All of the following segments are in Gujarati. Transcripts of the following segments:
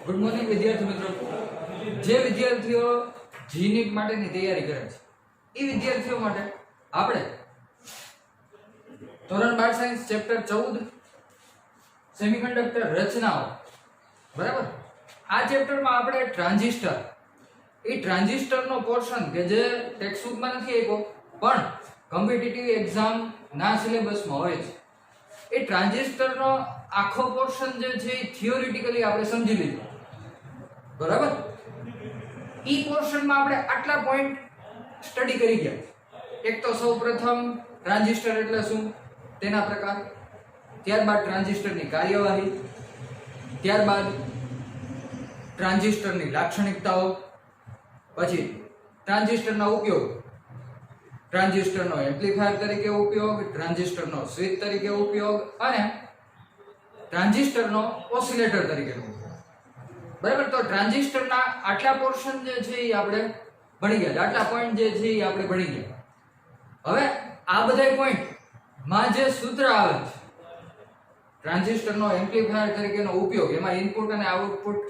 ગુડ મોર્નિંગ વિદ્યાર્થી મિત્રો. જે વિદ્યાર્થીઓ જી નીટ માટેની તૈયારી કરે છે એ વિદ્યાર્થીઓ માટે આપણે ધોરણ 12 સાયન્સ ચેપ્ટર 14 સેમિકન્ડક્ટર રચનાઓ, બરાબર, આ ચેપ્ટરમાં આપણે ટ્રાન્ઝિસ્ટરનો પોર્શન કે જે ટેક્સ્ટબુકમાં નથી આપ્યો પણ કોમ્પિટિટિવ એક્ઝામ ના સિલેબસમાં હોય છે, એ ટ્રાન્ઝિસ્ટરનો આખો પોર્શન જે છે એ થિયોરિટિકલી આપણે સમજી લીધો, બરાબર. ઈ પોર્શનમાં આપણે આટલા પોઈન્ટ સ્ટડી કરી ગયા. એક તો સૌપ્રથમ ટ્રાન્ઝિસ્ટર એટલે શું, તેના પ્રકાર, ત્યારબાદ ટ્રાન્ઝિસ્ટરની કાર્યવાહી, ત્યારબાદ ટ્રાન્ઝિસ્ટરની લાક્ષણિકતાઓ, પછી ટ્રાન્ઝિસ્ટરના ઉપયોગ, ટ્રાન્ઝિસ્ટરનો એમ્પ્લીફાયર તરીકે ઉપયોગ, ટ્રાન્ઝિસ્ટરનો સ્વિચ તરીકે ઉપયોગ અને ટ્રાન્ઝિસ્ટરનો ઓસિલેટર તરીકે ઉપયોગ, બરાબર. તો ટ્રાન્ઝિસ્ટરના આટલા પોર્શન જે છે એ આપણે ભણી ગયા, આટલા પોઈન્ટ જે છે એ આપણે ભણી ગયા. હવે આ બધા પોઈન્ટ માં જે સૂત્ર આવે છે, ટ્રાન્ઝિસ્ટરનો એમ્પ્લીફાયર તરીકેનો ઉપયોગ, એમાં ઇનપુટ અને આઉટપુટ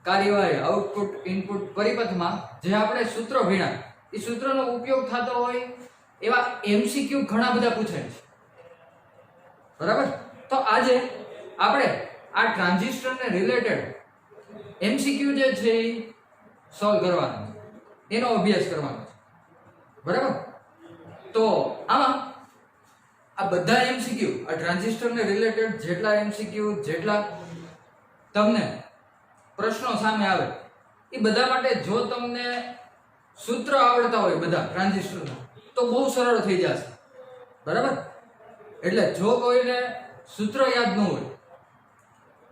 કાર્યવાહી, આઉટપુટ ઇનપુટ પરિપથમાં જે આપણે સૂત્રો ભણ્યા, એ સૂત્રનો ઉપયોગ થતો હોય એવા એમસીક્યુ ઘણા બધા પૂછાય છે, બરાબર. તો આજે આપણે આ ટ્રાન્ઝિસ્ટરને રિલેટેડ એમસીક્યુ જે છે એ સોલ્વ કરવાનો છે, એનો અભ્યાસ કરવાનો છે, બરાબર. તો આમાં આ બધા એમસીક્યુ, આ ટ્રાન્ઝિસ્ટરને રિલેટેડ જેટલા એમસીક્યુ, જેટલા તમને પ્રશ્નો સામે આવે એ બધા માટે જો તમને સૂત્ર આવડતા હોય બધા ટ્રાન્ઝિસ્ટરના તો બહુ સરળ થઈ જશે, બરાબર. એટલે જો કોઈને સૂત્ર યાદ ન હોય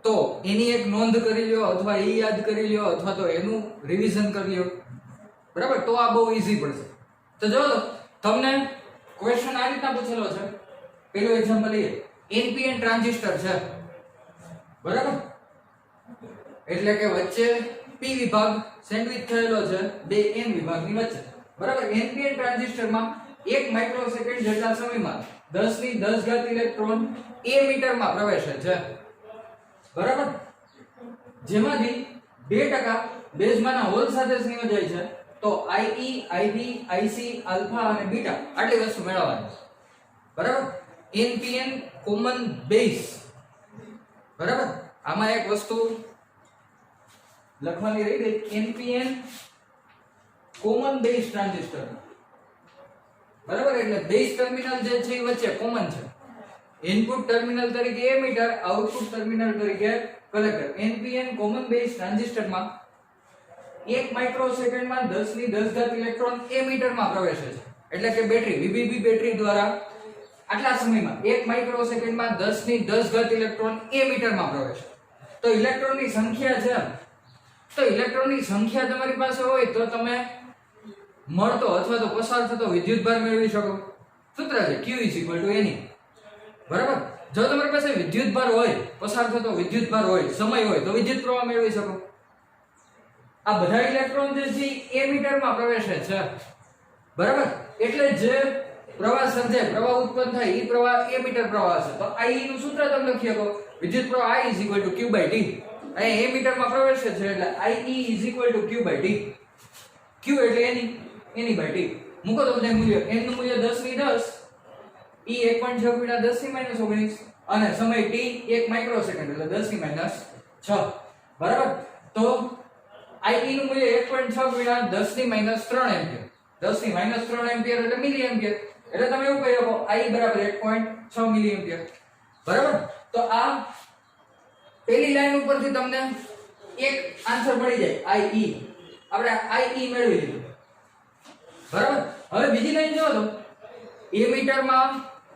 તો એની એક નોંધ કરી લ્યો, અથવા એ યાદ કરી લ્યો, અથવા તો એનું રિવિઝન કરી લ્યો, બરાબર. તો આ બહુ ઈઝી પડશે. તો જો તમને ક્વેશ્ચન આ રીતના પૂછેલો છે. પેલું એક્ઝામ્પલ લઈએ, એનપીએન ટ્રાન્ઝિસ્ટર છે, બરાબર, એટલે કે વચ્ચે પી વિભાગ સેન્ડવિચ થયેલો છે બે એન વિભાગની વચ્ચે, બરાબર. એનપીએન ટ્રાન્ઝિસ્ટરમાં 1 માઇક્રોસેકન્ડ જેટલા સમયમાં 10 ઇલેક્ટ્રોન એ મીટરમાં પ્રવેશે છે, બરાબર. જેમાંથી 2% બેઝમાંના હોલ સાથે સંયોજાય છે. તો IE, IB, IC, આલ્ફા અને બીટા આટલી વસ્તુ મેળવવાની છે, બરાબર. NPN કોમન બેઝ, બરાબર. આમાં એક વસ્તુ લખવાની રહી ગઈ, NPN કોમન બેઝ ટ્રાન્ઝિસ્ટર, બરાબર. એટલે બેઝ ટર્મિનલ જે છે એ વચ્ચે કોમન છે. ઇનપુટ ટર્મિનલ તરીકે એમીટર, આઉટપુટ ટર્મિનલ તરીકે કલેક્ટર. NPN કોમન બેઝ ટ્રાન્ઝિસ્ટરમાં 1 માઇક્રોસેકન્ડમાં 10 ઇલેક્ટ્રોન એમીટરમાં પ્રવેશે છે. એટલે કે બેટરી, VBB બેટરી દ્વારા આટલા સમયમાં 1 માઇક્રોસેકન્ડમાં 10 ઇલેક્ટ્રોન એમીટરમાં પ્રવેશે. તો ઇલેક્ટ્રોનની સંખ્યા છે, તો ઇલેક્ટ્રોનની સંખ્યા તમારી પાસે હોય તો તમે મળતો અથવા તો પસાર થતો વિદ્યુતભાર મેળવી શકો. સૂત્ર છે Q NE, બરાબર. જો તમારી પાસે વિદ્યુતભાર હોય, પસાર થતો વિદ્યુતભાર હોય, સમય હોય તો વિદ્યુત પ્રવાહ મેળવી શકો. આ બધા ઇલેક્ટ્રોન જે છે એ મીટરમાં પ્રવેશે છે, બરાબર. એટલે જે પ્રવાહ સર્જાય, પ્રવાહ ઉત્પન્ન થાય, એ પ્રવાહ એ મીટર પ્રવાહ છે. તો I નું સૂત્ર તમે લખી શકો, વિદ્યુત પ્રવાહ I q/t. અહીંયા એ મીટરમાં પ્રવેશે છે એટલે IE q/t. q એટલે NE/t. મૂકો તો બધા મૂલ્ય. n નું મૂલ્ય 10 E 1.6 × 10⁻19 અને સમય t 1 માઇક્રોસેકન્ડ એટલે 10⁻6, બરાબર. તો IE નું મૂલ્ય 1.6 × 10⁻3 એમ્પિયર. 10⁻3 એમ્પિયર એટલે મિલી એમ્પિયર. એટલે તમે એવું કહી શકો I બરાબર 1.6 મિલી એમ્પિયર, બરાબર. તો આ પેલી લાઈન ઉપરથી તમને એક આન્સર મળી જાય, IE. આપણે IE મેળવી લીધું, બરાબર. હવે બીજી લાઈન જોવો તો એમીટરમાં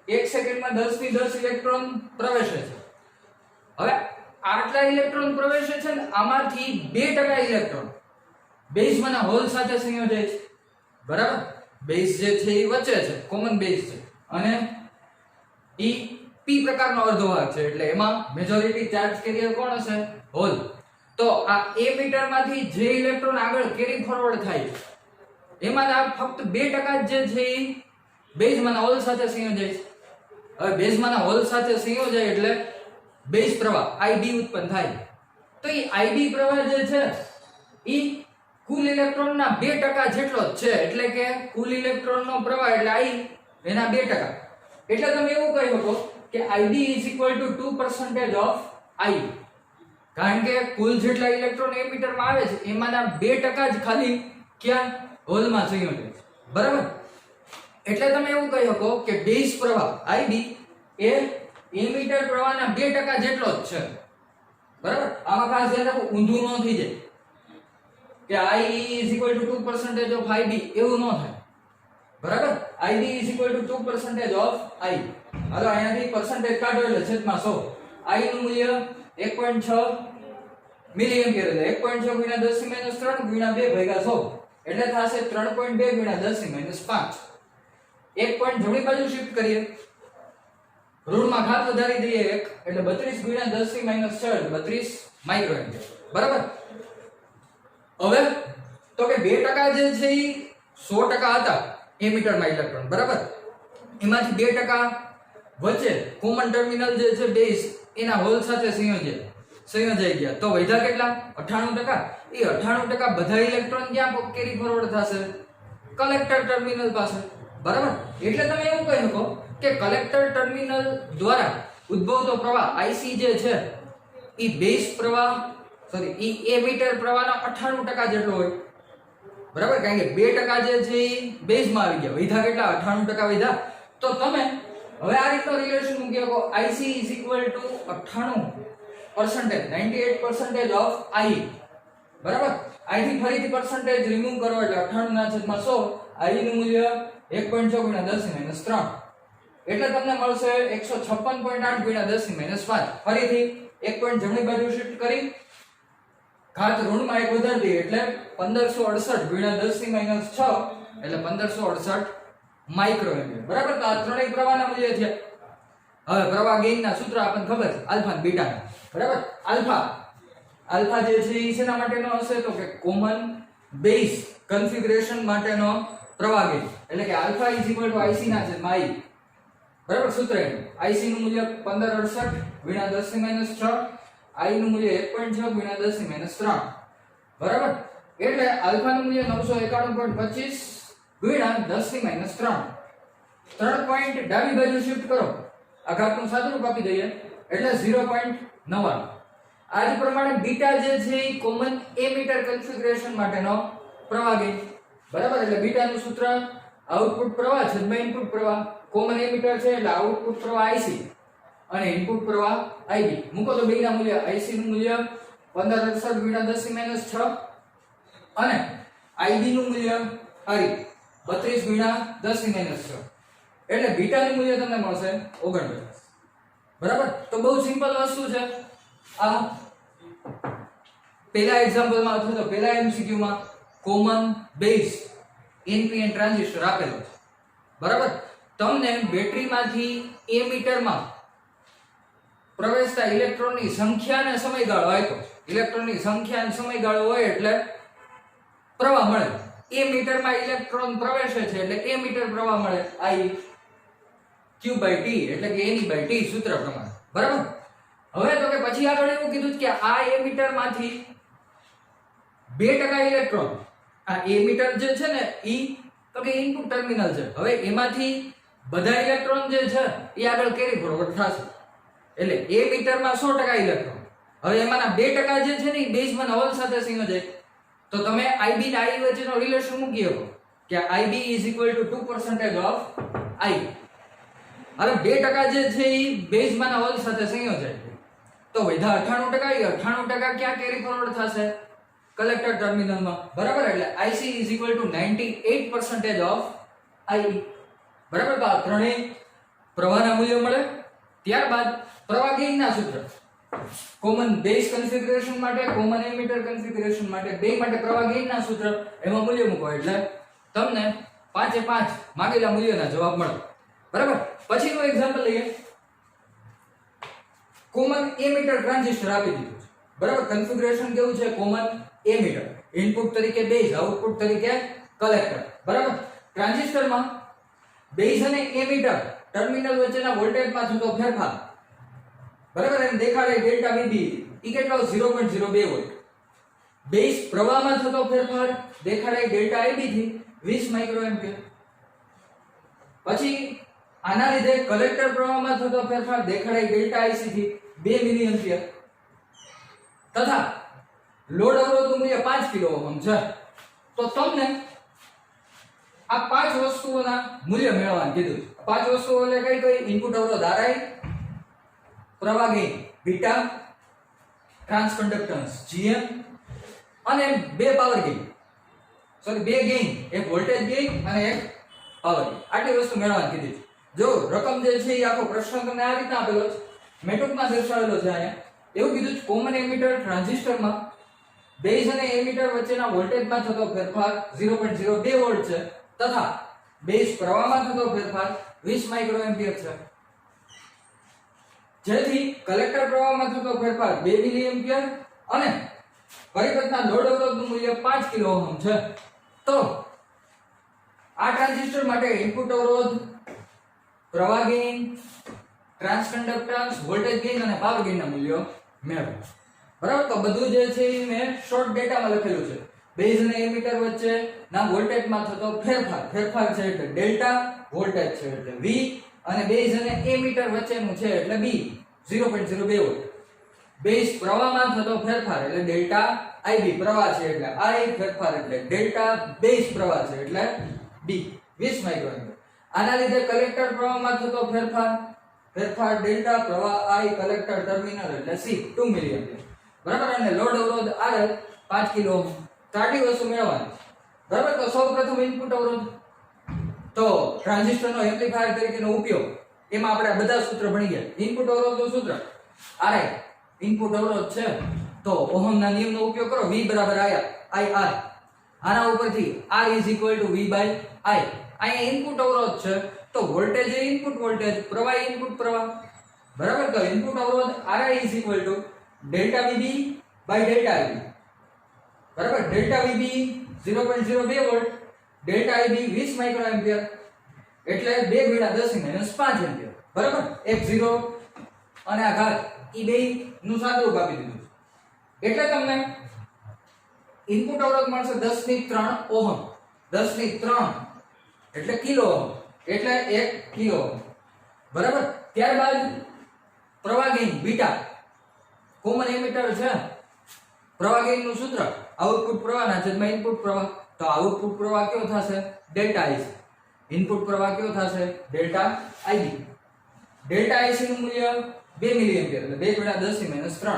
1 સેકન્ડમાં 10 ઇલેક્ટ્રોન પ્રવેશે છે. હવે આટલા ઇલેક્ટ્રોન પ્રવેશે છે ને આમાંથી 2% ઇલેક્ટ્રોન બેઝમાંના હોલ સાથે સંયોજાય છે, બરાબર. બેઝ જે છે એ વચ્ચે છે, કોમન બેઝ છે, અને ઈ પી પ્રકારનો અર્ધવાહક છે. એટલે એમાં મેજોરિટી ચાર્જ કેરિયર કોણ હશે? હોલ. તો આ એમીટરમાંથી જે ઇલેક્ટ્રોન આગળ કેરી ફોરવર્ડ થાય એમાં ફક્ત 2% જે છે એ બેઝમાંના હોલ સાથે સંયોજાય છે. હવે બેઝમાંના હોલ સાથે સંયોજાય એટલે બેઝ પ્રવાહ IB ઉત્પન્ન થાય, તો એ આઈબી પ્રવાહ જે છે એ કુલ ઇલેક્ટ્રોનના 2% જેટલો જ છે, એટલે કે કુલ ઇલેક્ટ્રોનનો પ્રવાહ એટલે I એના 2%. એટલે તમે એવું કહી શકો કે IB = 2% ઓફ I, કારણ કે કુલ જેટલા ઇલેક્ટ્રોન એ મીટરમાં આવે છે એમાંના 2% જ ખાલી ક્યાં હોલમાં સંયોજે છે, બરાબર. એટલે તમે એવું કહી શકો કે બેઝ પ્રવાહ IB એ એમીટર પ્રવાહના 2% જેટલો જ છે, બરાબર. આમાં ખાસ ધ્યાન રાખો, ઊંધું ન થઈ જાય કે I = 2% of IB, એવું ન થાય, બરાબર. IB = 2% of I. હાલો અહીંયાથી પરસેન્ટેજ કાઢો એટલે છેદમાં 100. I નું મૂલ્ય 1.6 મિલી એમ્પિયર, એટલે 1.6 × 10 - 3 × 2 ભાગ્યા 100 એટલે થશે 3.2 × 10 - 5. એક પોઈન્ટ જમણી બાજુ શિફ્ટ કરીએ, ઋણમાં ઘાત વધારી દઈએ 1 એટલે 32 × 10 - 6 32 માઇક્રો એમ્પિયર, બરાબર. હવે તો કે 2% જે છે એ 100% હતા એમીટરમાં ઇલેક્ટ્રોન, બરાબર. એમાંથી 2% વચ્ચે કોમન ટર્મિનલ જે છે બેઝ એના હોલ સાથે સંયોજાઈ ગયા, તો વધ્યા કેટલા? 98%. એ 98% બધા ઇલેક્ટ્રોન ક્યાં કેરી ફોરવર્ડ થશે? કલેક્ટર ટર્મિનલ પાસે, બરાબર. એટલે તમે એવું કહી શકો કે કલેક્ટર ટર્મિનલ દ્વારા ઉદ્ભવતો પ્રવાહ IC જે છે એ બેઝ પ્રવાહ ઈ એમીટર પ્રવાહનો 98% જેટલો હોય, બરાબર. કારણ કે 2% જે છે એ બેઝમાં આવી ગયા, વધ્યા કેટલા? 98% વધ્યા. તો તમે હવે આ રીતનો રિલેશન મૂકી શકો, IC = 98% ઓફ I, બરાબર. અહીંથી ફરીથી પરસેન્ટેજ રિમૂવ કરો એટલે 98/100, I નું મૂલ્ય 1.6 × 10 - 3 એટલે તમને મળશે 156.8 × 10 - 5. ફરીથી એક પોઈન્ટ જમણી બાજુ શિફ્ટ કરી ઘાત ઋણમાં 1 વધારી દઈએ એટલે 1568 × 10 - 6 એટલે 1568 માઇક્રો એમ્પિયર, બરાબર. તો આ ત્રણેય પ્રવાહના મૂલ્ય છે. હવે પ્રવાહ ગેઇનના સૂત્ર આપણને ખબર છે, આલ્ફા અને બીટા, બરાબર. આલ્ફા જે છે એ શેના માટેનો હશે? તો કે કોમન બેઝ કન્ફિગરેશન માટેનો પ્રવાહ ગેઇન, એટલે કે આલ્ફા IC ના છેદમાં I, બરાબર. સૂત્ર IC નું મૂલ્ય 1568 × 10 - 6, I નું મૂલ્ય 1.6 × 10 - 3, બરાબર. એટલે આલ્ફા નું મૂલ્ય 991.25 × 10 - 3. 3 પોઈન્ટ ડાબી બાજુ શિફ્ટ કરો, આ ઘાતનું સાદુરૂપ આપી દઈએ એટલે 0.99. આ જ પ્રમાણે બીટા જે છે એ કોમન એમીટર કન્ફિગરેશન માટેનો પ્રવાહ ગેઇન, બરાબર. એટલે બીટાનું સૂત્ર આઉટપુટ પ્રવાહ છેદમાં ઇનપુટ પ્રવાહ, કોમન એમીટર છે એટલે આઉટપુટ પ્રવાહ IC અને ઇનપુટ પ્રવાહ IB. મૂકો તો બેના મૂલ્ય, IC નું મૂલ્ય 1568 × 10 - 6 અને IB નું મૂલ્ય 32 × 10 - 6 એટલે બીટાનું મૂલ્ય તમને મળશે 49, બરાબર. તો બહુ સિમ્પલ વસ્તુ છે. આ પહેલા એક્ઝામ્પલમાં અથવા તો પહેલા MCQ માં કોમન બેઝ NPN ટ્રાન્ઝિસ્ટર આપેલો છે, બરાબર. તમને બેટરીમાંથી એમીટરમાં પ્રવેશતા ઇલેક્ટ્રોનની સંખ્યા અને સમયગાળો આપ્યો છે. ઇલેક્ટ્રોનની સંખ્યા અને સમયગાળો હોય એટલે પ્રવાહ મળે. એમીટરમાં ઇલેક્ટ્રોન પ્રવેશે છે એટલે એમીટર પ્રવાહ મળે I Q/T, એટલે કે NE/T સૂત્ર પ્રમાણે, બરાબર. હવે તો કે પછી આગળ એવું કીધું કે આ એમીટરમાંથી 2% ઇલેક્ટ્રોન, આ એમીટર જે છે ને ઈ તો કે ઇનપુટ ટર્મિનલ છે. હવે એમાંથી બધા ઇલેક્ટ્રોન જે છે એ આગળ કેરી ફોરવર્ડ થશે, એટલે એમીટરમાં 100% ઇલેક્ટ્રોન. હવે એમાંના 2% જે છે ને એ બેઝમાં હોલ સાથે સંયોજાય, તો તમે IB અને I વચ્ચેનો રિલેશન મૂકી શકો કે IB = 2% ઓફ I. હવે 2% જે છે એ બેઝમાં હોલ સાથે સંયોજાય, તો વધ્યા 98%. 98% ક્યાં કેરી ફોરવર્ડ થશે? કલેક્ટર ટર્મિનલમાં, બરાબર. એટલે IC = 98% ઓફ I, બરાબર. તો આ ત્રણેય પ્રવાહના મૂલ્યો મળે. ત્યારબાદ પ્રવાહ ગેઇનના સૂત્ર, કોમન બેઝ કન્ફિગરેશન માટે, કોમન એમીટર કન્ફિગરેશન માટે, બે માટે પ્રવાહ ગેઇનના સૂત્ર, એમાં મૂલ્ય મૂકો એટલે તમને 5/5 માંગેલા મૂલ્યોના જવાબ મળે, બરાબર. પછીનું એક્ઝામ્પલ લઈએ. કોમન એમીટર ટ્રાન્ઝિસ્ટર આપી દીધું છે, બરાબર. કન્ફિગરેશન કેવું છે? કોમન એમીટર, ઇનપુટ તરીકે બેઝ, આઉટપુટ તરીકે કલેક્ટર, બરાબર. ટ્રાન્ઝિસ્ટરમાં બેઝ અને એમીટર ટર્મિનલ વચ્ચેના વોલ્ટેજમાં થતો ફેરફાર, બરાબર, એને દેખાડે ડેલ્ટા VB ઈ કેટલો 0.02 વોલ્ટ બેઝ પ્રવાહમાં થતો ફેરફાર દેખાડાય ડેલ્ટા IB થી 20 માઇક્રો એમ્પિયર પછી આના લીધે કલેક્ટર પ્રવાહમાં થતો ફેરફાર દેખાડાય ડેલ્ટા IC થી 2 મિલી એમ્પિયર તથા લોડ અવરોધનું મૂલ્ય 5 કિલો ઓહમ છે તો તમને આ પાંચ વસ્તુઓના મૂલ્ય મેળવવાનું કીધું પાંચ વસ્તુઓ એટલે કઈ કઈ ઇનપુટ અવરોધ RI પ્રવાહ ગેઇન બીટા ટ્રાન્સકન્ડક્ટન્સ GM અને બે પાવર ગેઇન સોરી બે ગેઇન એક વોલ્ટેજ ગેઇન અને એક પાવર ગેઇન આટલી વસ્તુ મેળવવાની કીધી જો રકમ જે છે એ આખો પ્રશ્ન તમને આ રીતના આપેલો છે મેટુકમાં દર્શાવેલો છે અહીંયા એવું કીધું છે કોમન એમિટર ટ્રાન્ઝિસ્ટરમાં બેઝ અને એમિટર વચ્ચેના વોલ્ટેજમાં થતો ફેરફાર 0.02 વોલ્ટ છે તથા બેઝ પ્રવાહમાં થતો ફેરફાર 20 માઇક્રો એમ્પિયર છે જેથી કલેક્ટર પ્રવાહમાં થતો ફેરફાર 2 મિલી એમ્પિયર અને પરિપથના લોડ અવરોધનું મૂલ્ય 5 કિલો ઓહમ છે તો આ ટ્રાન્ઝિસ્ટર માટે ઇનપુટ અવરોધ પ્રવાહ ગેઇન ટ્રાન્સકન્ડક્ટન્સ વોલ્ટેજ ગેઇન અને પાવર ગેઇનના મૂલ્યો મેળવો બરાબર તો બધું જે છે એ મેં શોર્ટ ડેટામાં લખેલું છે બેઝ અને એમિટર વચ્ચે ના વોલ્ટેજમાં થતો ફેરફાર છે એટલે ડેલ્ટા વોલ્ટેજ છે એટલે V અને બેઝ અને એમિટર વચ્ચેનું છે એટલે B 0.02 વોલ્ટ બેઝ પ્રવાહમાં થતો ફેરફાર એટલે ડેલ્ટા IB પ્રવાહ છે એટલે I ફેરફાર એટલે ડેલ્ટા બેઝ પ્રવાહ છે એટલે B 20 માઇક્રો એમ્પિયર આના લીધે કલેક્ટર પ્રવાહમાં થતો ફેરફાર ડેલ્ટા પ્રવાહ I કલેક્ટર ટર્મિનલ એટલે C 2 મિલી એમ્પિયર બરાબર અને લોડ અવરોધ RL 5 કિલો ઓહમ આટલી વસ્તુ મેળવવાની બરાબર તો સૌપ્રથમ ઇનપુટ અવરોધ તો ટ્રાન્ઝિસ્ટરનો એમ્પ્લીફાયર તરીકેનો ઉપયોગ એમાં આપણે બધા સૂત્ર ભણી ગયા ઇનપુટ અવરોધનું સૂત્ર RI ઇનપુટ અવરોધ છે તો ઓહમના નિયમનો ઉપયોગ કરો V બરાબર IR આના ઉપરથી R V by I અહીંયા ઇનપુટ અવરોધ છે તો વોલ્ટેજ એ ઇનપુટ વોલ્ટેજ પ્રવાહ ઇનપુટ પ્રવાહ બરાબર તો ઇનપુટ અવરોધ RI delta VB by delta IB બરાબર delta VB 0.02 volt delta IB 20 micro ampere એટલે 2 × 10⁻5 એમ્પિયર બરાબર 10 અને આ ઘાત ઈ બે નું સાદુરૂપ આપી દીધું એટલે તમને ઇનપુટ અવરોધ મળશે 10⁻³ ઓહમ 10⁻³ એટલે કિલો ઓહમ એટલે 1 કિલો ઓહમ બરાબર ત્યારબાદ પ્રવાહ ગેઇન બીટા કોમન એમિટર છે પ્રવાહ ગેઇન નું સૂત્ર આઉટપુટ પ્રવાહના છેદમાં ઇનપુટ પ્રવાહ તો આઉટપુટ પ્રવાહ કયો થશે ડેલ્ટા IC ઇનપુટ પ્રવાહ કયો થશે ડેલ્ટા IB ડેલ્ટા IC નું મૂલ્ય 2 મિલી એમ્પિયર એટલે 2 × 10⁻³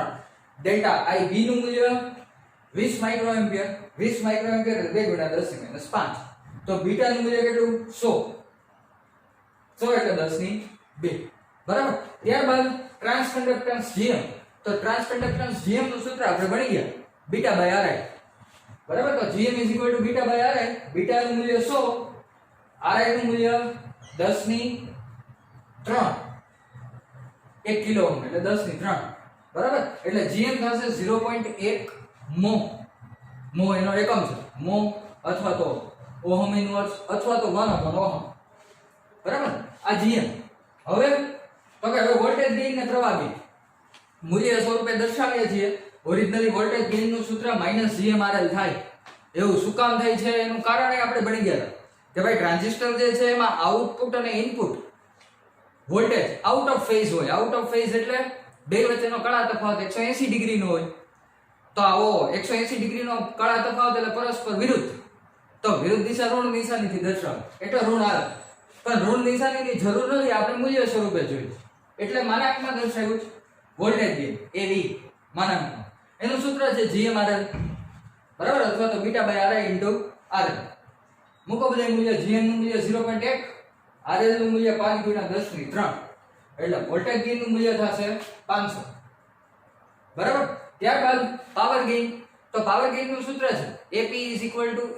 ડેલ્ટા IB નું મૂલ્ય 20 માઇક્રો એમ્પિયર 20 માઇક્રો એમ્પિયર એટલે 2 × 10⁻5 તો બીટા નું મૂલ્ય કેટલું 100 એટલે 10⁻2 બરાબર ત્યારબાદ ટ્રાન્સકન્ડક્ટન્સ GM તો ટ્રાન્સકન્ડક્ટન્સ GM નું સૂત્ર આપણે ભણી ગયા બીટા બાય RI બરાબર તો GM beta by RI beta નું મૂલ્ય 100 RI નું મૂલ્ય 10⁻³ 1 કિલો ઓહમ એટલે 10⁻³ બરાબર એટલે GM થશે 0.1 mho એનો એકમ છે mho અથવા તો ઓહમ ઇન્વર્સ અથવા તો 1 ઓહમ બરાબર આ GM હવે તો કે હવે વોલ્ટેજ ગેઇન ને પ્રવાહ ગેઇન મૂલ્ય સ્વરૂપે દર્શાવીએ છીએ ઓરિજિનલી વોલ્ટેજ ગેઇન નું સૂત્ર -GMRL થાય એવું શું કામ થાય છે એનું કારણ આપણે ભણી ગયા હતા કે ભાઈ ટ્રાન્ઝિસ્ટર જે છે એમાં આઉટપુટ અને input voltage out of phase હોય આઉટ ઓફ ફેઝ એટલે બે વચ્ચેનો કળા તફાવત 180 ડિગ્રીનો હોય તો આવો 180 ડિગ્રીનો કળા તફાવત એટલે પરસ્પર વિરુદ્ધ તો વિરુદ્ધ દિશા ઋણ નિશાનીથી દર્શાવો એટલે ઋણ આવે પણ ઋણ નિશાનીની જરૂર નથી આપણે મૂલ્ય સ્વરૂપે જોઈએ એટલે માનાંકમાં દર્શાવ્યું છે વોલ્ટેજ ગેઇન AV માનાંકમાં એનું સૂત્ર છે GMRL બરાબર અથવા તો બીટા બાય RI * RL મૂકો બધા મૂલ્ય GM નું મૂલ્ય 0.1 RL નું મૂલ્ય 5 × 10⁻³ એટલે વોલ્ટેજ ગેઇન નું મૂલ્ય થશે 500 બરાબર ત્યારબાદ પાવર ગેઇન તો પાવર ગેઇન નું સૂત્ર છે AP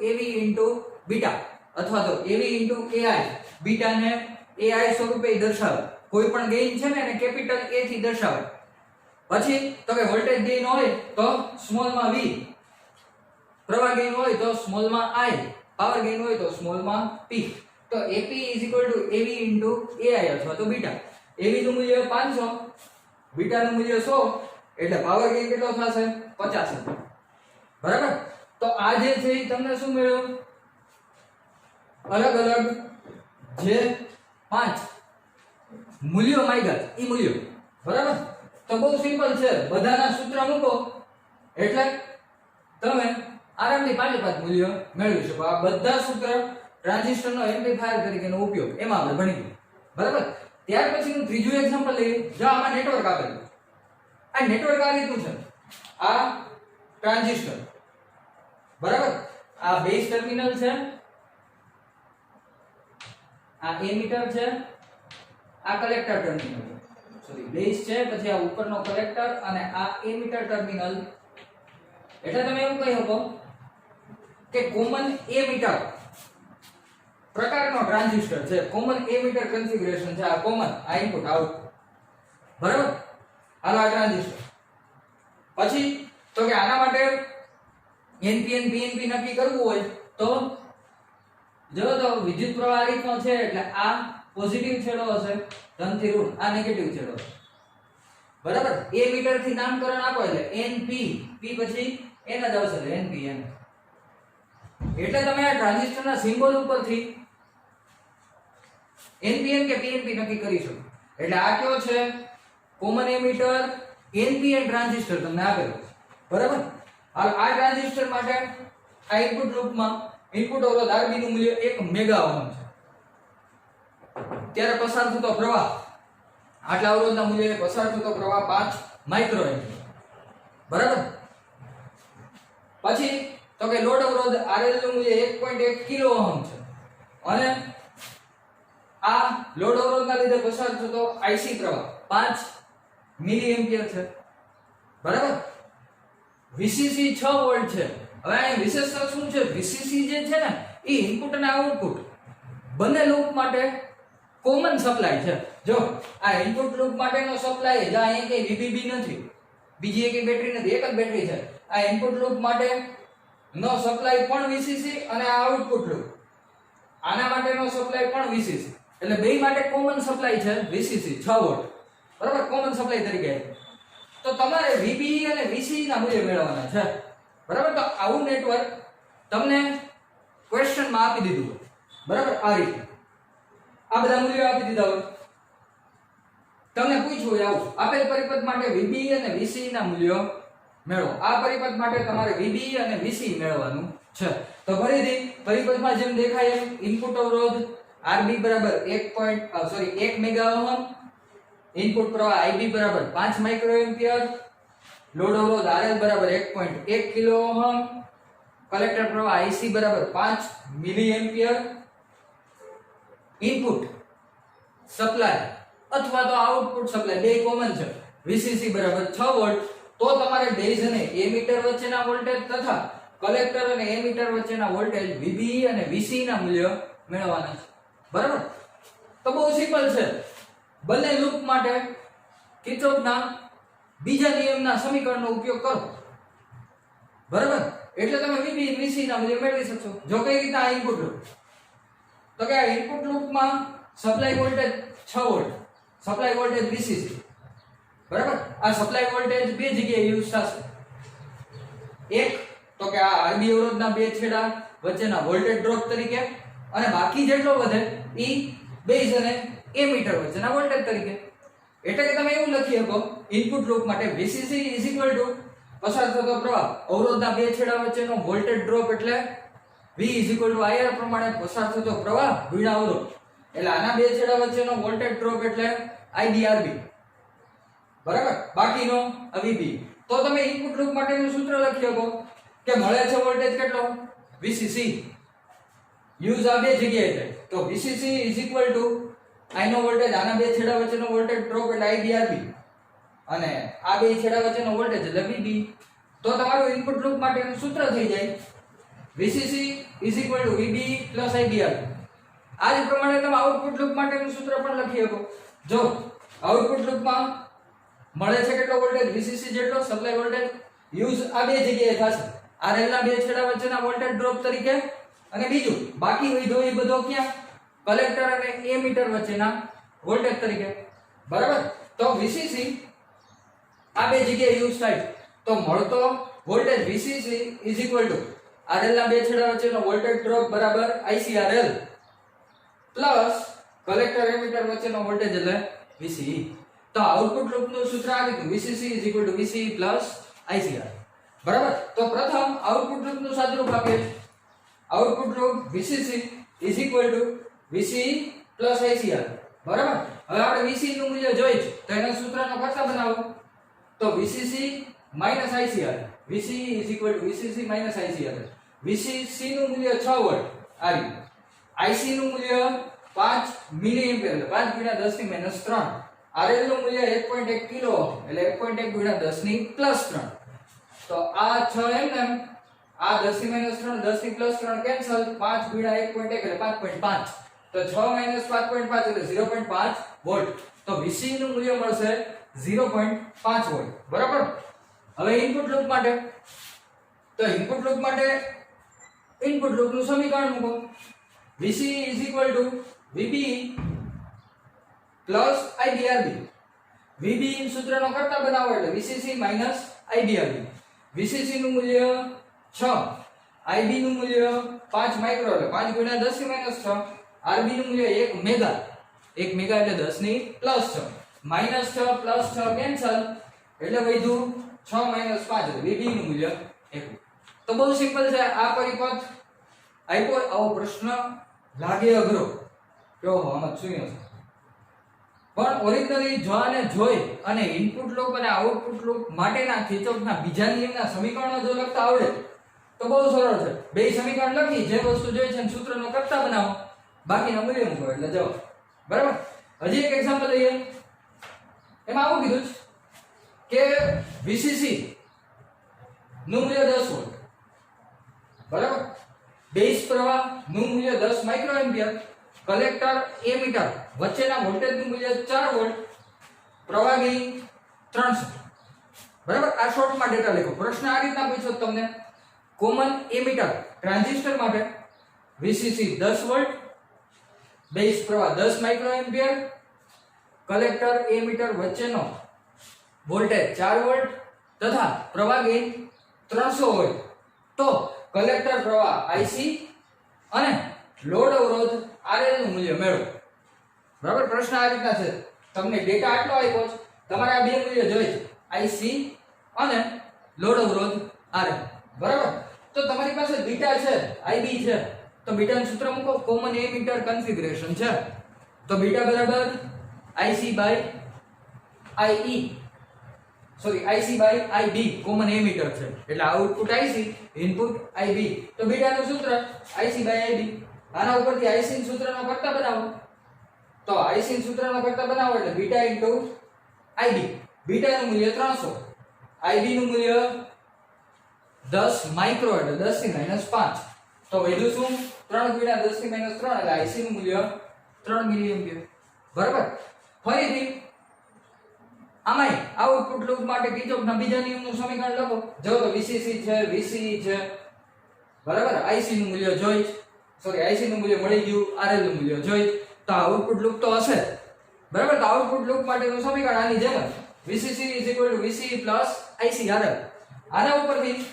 AV * બીટા અથવા તો AV * AI બીટા ને AI સ્વરૂપે દર્શાવે કોઈ પણ ગેઇન છે ને એને કેપિટલ A થી દર્શાવે પછી તો કે વોલ્ટેજ ગેઇન હોય તો સ્મોલ માં V પ્રવાહ ગેઇન હોય તો સ્મોલ માં I પાવર ગેઇન હોય તો સ્મોલ માં P તો AP AV * AI અથવા તો બીટા AV નું મૂલ્ય 500 બીટા નું મૂલ્ય 100 એટલે પાવર ગેઇન કેટલો થશે 50 બરાબર. તો આ જે છે એ તમને શું મળ્યું અલગ અલગ જે 5 મૂલ્યો માંગ્યા એ મૂલ્યો બરાબર. તો બહુ સિમ્પલ છે, બધાના સૂત્ર મૂકો એટલે તમે આરામથી 5 મૂલ્યો મેળવી શકો. આ બધા સૂત્ર ટ્રાન્ઝિસ્ટરનો એમ્પ્લીફાયર તરીકેનો ઉપયોગ એમાં આપણે ભણી ગયા બરાબર. ત્યાર પછીનું ત્રીજું એક્ઝામ્પલ લઈએ. જો આમાં નેટવર્ક આપેલું, આ નેટવર્ક આ રીતનું છે. આ ટ્રાન્ઝિસ્ટર બરાબર, આ બેઝ ટર્મિનલ છે, આ એમીટર છે, આ કલેક્ટર ટર્મિનલ છે. સોરી બેઝ છે, પછી આ ઉપરનો કલેક્ટર અને આ એમીટર ટર્મિનલ. એટલે તમે એવું કહી શકો કે કોમન એમીટર પ્રકારનો ટ્રાન્ઝિસ્ટર છે, કોમન એમીટર કન્ફિગ્યુરેશન છે. આ કોમન, આ ઇનપુટ આઉટપુટ બરાબર. હાલો આ ટ્રાન્ઝિસ્ટર. પછી તો કે આના માટે એનપીએન પીએનપી નક્કી કરવું હોય તો જો તો વિદ્યુત પ્રવાહ આ રીતનો છે, એટલે આ પોઝિટિવ છેડો હશે ધનથી ઋણ, આ નેગેટિવ છેડો બરાબર. એ મીટર થી નામકરણ આપો એટલે એનપી, પી પછી એન જ આવશે એટલે એનપીએન. એટલે તમે આ ટ્રાન્ઝિસ્ટરના સિમ્બોલ ઉપરથી એનપીએન કે પીએનપી નક્કી કરી શકો. એટલે આ કયો છે કોમન એમીટર એનપીએન ટ્રાન્ઝિસ્ટર તમને આપેલું બરાબર. હાલ આ ટ્રાન્ઝિસ્ટર માટે આ ઇનપુટ લૂપમાં ઇનપુટ અવરોધ RB નું મૂલ્ય 1 મેગા ઓહમ છે. ત્યારે પસાર થતો પ્રવાહ આટલા અવરોધના મૂલ્યે પસાર થતો પ્રવાહ 5 માઇક્રો એમ્પિયર બરાબર. પછી તો કે લોડ અવરોધ RL નું મૂલ્ય 1.1 કિલો ઓહમ છે અને આ લોડ અવરોધના લીધે પસાર થતો IC પ્રવાહ 5 મિલી એમ્પિયર છે બરાબર. VCC 6 વોલ્ટ છે. હવે આ વિશેષતા શું છે? VCC જે છે ને એ ઇનપુટ અને આઉટપુટ બંને લૂપ માટે કોમન સપ્લાય છે. જો આ ઇનપુટ લૂપ માટેનો સપ્લાય જ અહીંયા કઈ VBB નથી, બીજી એક બેટરી નથી, એક જ બેટરી છે. આ ઇનપુટ લૂપ માટે નો સપ્લાય પણ VCC અને આ આઉટપુટ લૂપ આના માટેનો સપ્લાય પણ VCC. એટલે બે માટે કોમન સપ્લાય છે VCC 6 વોલ્ટ બરાબર, કોમન સપ્લાય તરીકે. તો તમારે VBE અને VCE ના મૂલ્ય મેળવવાના છે બરાબર. તો આવું નેટવર્ક તમને ક્વેશ્ચનમાં આપી દીધું હોય બરાબર. આ રીતે આ બધા મૂલ્યો આપી દીધા હોય, તમને પૂછવું હોય આવું આપેલ પરિપથ માટે VBE અને VCE ના મૂલ્યો મેળવો. આ પરિપથ માટે તમારે VBE અને VCE મેળવવાનું છે. તો ફરીથી પરિપથમાં જેમ દેખાય એમ ઇનપુટ અવરોધ RB બરાબર 1 મેગા ઓહમ, ઇનપુટ પ્રવાહ IB બરાબર 5 માઇક્રો એમ્પિયર, લોડ અવરોધ RL બરાબર 1.1 કિલો ઓહમ, કલેક્ટર પ્રવાહ IC બરાબર 5 મિલી એમ્પિયર, ઇનપુટ સપ્લાય અથવા તો આઉટપુટ સપ્લાય બે કોમન છે VCC બરાબર 6 વોલ્ટ. તો તમારે બેઝ અને એમીટર વચ્ચેના વોલ્ટેજ તથા કલેક્ટર અને એમીટર વચ્ચેના વોલ્ટેજ VBE અને VCE ના મૂલ્યો મેળવવાના છે બરાબર. તો બહુ સિમ્પલ છે. બંને લૂપ માટે કિર્ચોફના બીજા નિયમના સમીકરણનો ઉપયોગ કરો બરાબર. એટલે તમે VBE અને VCE ના મૂલ્ય મેળવી શકશો. જો કઈ રીતે આ ઇનપુટ લૂપ, તો કે આ ઇનપુટ લૂપમાં supply voltage 6 volt, supply voltage VCC બરાબર. આ સપ્લાય વોલ્ટેજ બે જગ્યાએ યુઝ થશે. એક તો કે આ RB અવરોધના બે છેડા વચ્ચેના વોલ્ટેજ ડ્રોપ તરીકે, અને બાકી જેટલો વધે ઈ બેઝ અને એમીટર વચ્ચેના વોલ્ટેજ તરીકે. એટલે કે તમે એવું લખી શકો ઇનપુટ લૂપ માટે VCC પસાર થતો પ્રવાહ અવરોધના બે છેડા વચ્ચેનો વોલ્ટેજ ડ્રોપ એટલે V IR પ્રમાણે પસાર થતો પ્રવાહ ગુણ્યા અવરોધ. એટલે આના બે છેડા વચ્ચેનો વોલ્ટેજ ડ્રોપ એટલે IDRB બરાબર, બાકીનો VBE. તો તમે ઇનપુટ લૂપ માટેનું સૂત્ર લખી શકો કે મળે છે વોલ્ટેજ કેટલો VCC, યુઝ આ બે જગ્યાએ થાય. તો VCC આનો વોલ્ટેજ આના બે છેડા વચ્ચેનો વોલ્ટેજ ડ્રોપ એટલે IDRB અને આ બે છેડા વચ્ચેનો વોલ્ટેજ એટલે VBE. તો તમારું ઇનપુટ લૂપ માટેનું સૂત્ર થઈ જાય VCC VBE IDRB. આ જ પ્રમાણે તમે આઉટપુટ લૂપ માટેનું સૂત્ર પણ લખી શકો. જો આઉટપુટ લૂપમાં મળે છે કેટલો વોલ્ટેજ VCC જેટલો સપ્લાય વોલ્ટેજ, યુઝ આ બે જગ્યાએ થશે, RL ના બે છેડા વચ્ચેના વોલ્ટેજ ડ્રોપ તરીકે, અને બીજું બાકી વધ્યો એ બધો ક્યાં કલેક્ટર અને એમીટર વચ્ચેના વોલ્ટેજ તરીકે બરાબર. તો VCC આ બે જગ્યાએ યુઝ થાય તો મળતો voltage VCC is equal to RL ના બે છેડા વચ્ચેનો વોલ્ટેજ ડ્રોપ બરાબર ICRL પ્લસ કલેક્ટર એમીટર વચ્ચેનો વોલ્ટેજ એટલે VCE. તો આઉટપુટ લૂપનું સૂત્ર આ રીતનું VCC is equal to VCE plus ICRL. બરાબર. તો પ્રથમ આઉટપુટ લૂપનું સાદુરૂપ આપીએ. Output loop VCC is equal to VCE plus ICRL. બરાબર. હવે આપણે VCE નું મૂલ્ય જોઈ છે તો એના સૂત્રનો કરતા બનાવો તો VCC minus ICRL. VCE is equal to VCC minus ICRL. VCC નું મૂલ્ય 6 વોલ્ટ આ રીતે. IC નું મૂલ્ય 5 મિલી એમ્પિયર એટલે 5 ગુણ્યા 10 ની માઈનસ 3. RL નું મૂલ્ય 1.1 કિલો ઓહ્મ એટલે 1.1 ગુણ્યા 10 ની પ્લસ 3. તો આ 6 એમ ને આ 10 ની માઈનસ 3 10 ની પ્લસ 3 કેન્સલ 5 ગુણ્યા 1.1 એટલે 5.5. તો 6 માઈનસ 5.5 એટલે 0.5 વોલ્ટ. તો VCE નું મૂલ્ય મળશે 0.5 વોલ્ટ. બરાબર. હવે ઇનપુટ લૂપ માટે તો ઇનપુટ લૂપ માટે ઇનપુટ લૂપનું સમીકરણ મૂકો VCE is equal to VBE plus IBRB. VBE સૂત્રનો કરતા બનાવો એટલે VCC minus IBRB. VCC નું મૂલ્ય 6, IB નું મૂલ્ય 5 માઇક્રો એટલે 5 ગુણ્યા 10 ની માઈનસ 6, RB નું મૂલ્ય 1 મેગા 1 મેગા એટલે 10 ની પ્લસ 6 માઈનસ 6 પ્લસ 6 કેન્સલ એટલે વધ્યું 6 માઈનસ 5 એટલે VB નું મૂલ્ય 1. તો બહુ સિમ્પલ છે. આ પરિપથ આપ્યો આવો પ્રશ્ન લાગે અઘરો કે ઓહો આમાં શું છે પણ ઓરિજિનલી જોવાને જોઈ અને ઇનપુટ લૂપ અને આઉટપુટ લૂપ માટેના કિર્ચોફના બીજા નિયમના સમીકરણો જો લખતા આવડે તો બહુ સરળ છે. બે સમીકરણ લખી જે વસ્તુ જોઈએ છે સૂત્રનો કરતા બનાવો બાકીના મૂલ્ય મૂકો એટલે જવાબ. બરાબર. હજી એક એક્ઝામ્પલ લઈએ. એમાં આવું કીધું છે કે VCC નું મૂલ્ય 10 વોલ્ટ. બરાબર. બેઝ પ્રવાહ નું મૂલ્ય 10 માઇક્રો એમ્પિયર, કલેક્ટર એમીટર વચ્ચેના વોલ્ટેજનું મૂલ્ય 4 વોલ્ટ, પ્રવાહી 300. બરાબર. આ શોર્ટમાં ડેટા લખો. પ્રશ્ન આ રીતના પૂછ્યો તમને કોમન એમીટર ટ્રાન્ઝિસ્ટર માટે VCC 10 વોલ્ટ, બેઝ પ્રવાહ 10 માઇક્રો એમ્પિયર, કલેક્ટર એમીટર વચ્ચેનો વોલ્ટેજ 4 વોલ્ટ તથા પ્રવાહ ગેઇન 300 હોય તો કલેક્ટર પ્રવાહ IC અને લોડ અવરોધ RL નું મૂલ્ય મેળવો. બરાબર. પ્રશ્ન આ રીતના છે. તમને ડેટા આટલો આપ્યો છે. તમારે આ બે મૂલ્ય જોઈએ છે IC અને લોડ અવરોધ RL. બરાબર. તો તમારી પાસે બીટા છે IB છે તો બીટાનું સૂત્ર મૂકો. કોમન એમીટર કન્ફિગરેશન છે તો બીટા બરાબર IC by IE sorry IC by IB common emitter છે એટલે આઉટપુટ IC ઇનપુટ IB. તો બીટાનું સૂત્ર IC by IB. આના ઉપરથી IC નું સૂત્રનો કરતા બનાવો તો IC નું સૂત્રનો કરતા બનાવો એટલે બીટા ઇન્ટુ IB. બીટાનું મૂલ્ય 300, IB નું મૂલ્ય 10 માઇક્રો એટલે 10 ની માઈનસ 5. તો વધ્યું શું 3 ગુણ્યા 10 ની માઈનસ 3 એટલે IC નું મૂલ્ય 3 મિલી એમ્પિયર. બરાબર. ફરીથી આમાંય આઉટપુટ લૂપ માટે કિર્ચોફના બીજા નિયમનું સમીકરણ લખો. જો તો VCC છે VCE છે. બરાબર. IC નું મૂલ્ય જોઈ સોરી IC નું મૂલ્ય મળી ગયું, RL નું મૂલ્ય જોઈ તો આઉટપુટ લૂપ તો હશે. બરાબર. તો આઉટપુટ લૂપ માટેનું સમીકરણ આની જેમ જ VCC VCE ICRL. આના ઉપરથી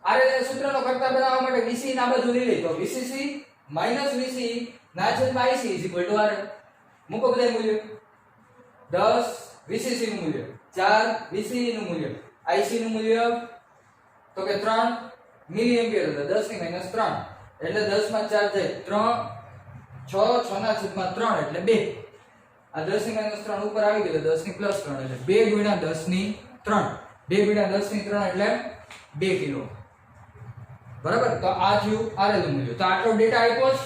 RL સૂત્રનો કરતા બનાવવા માટે VCE ના બાજુ લઈ લે તો VCC VCE ના છેદમાં IC RL. મૂકો બધા મૂલ્ય 10 VCC નું મૂલ્ય 4 VCE નું મૂલ્ય IC નું મૂલ્ય તો કે 3 મિલી એમ્પિયર એટલે 10 ની માઈનસ 3 એટલે 10 માં 4 જાય 3 6 ના છેદમાં 3 એટલે 2. આ 10 ની માઈનસ 3 ઉપર આવી ગયો 10 ની પ્લસ 3 એટલે 2 ગુણ્યા 10 ની 3 2 ગુણ્યા 10 ની 3 એટલે 2 કિલો. બરાબર. તો આ થયું RL નું મૂલ્ય. તો આટલો ડેટા આપ્યો છે.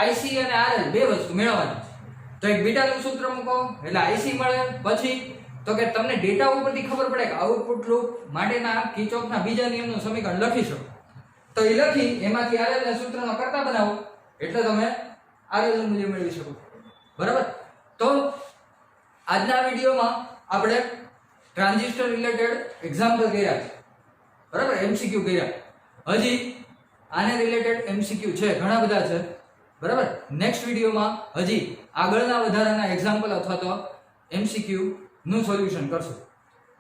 IC અને RL બે વસ્તુ મેળવવાની તો એક બીટાનું સૂત્ર મૂકો એટલે IC મળે. પછી તો કે તમને ડેટા ઉપરથી ખબર પડે કે આઉટપુટ લૂપ માટેના કિર્ચોફના બીજા નિયમનું સમીકરણ લખી શકો તો એ લખી એમાંથી RL ના સૂત્રનો કરતા બનાવો એટલે તમે RL નું મૂલ્ય મેળવી શકો. બરાબર. તો આજના વિડિયોમાં આપણે ટ્રાન્ઝિસ્ટર રિલેટેડ એક્ઝામ્પલ કર્યા છે. બરાબર. MCQ કર્યા. હજી આને રિલેટેડ MCQ છે ઘણા બધા છે. બરાબર. નેક્સ્ટ વિડિયોમાં હજી આગળના વધારાના એક્ઝામ્પલ અથવા તો MCQ નું સોલ્યુશન કરશું.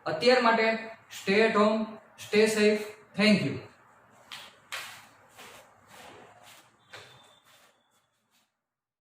અત્યાર માટે stay at home, stay safe, thank you.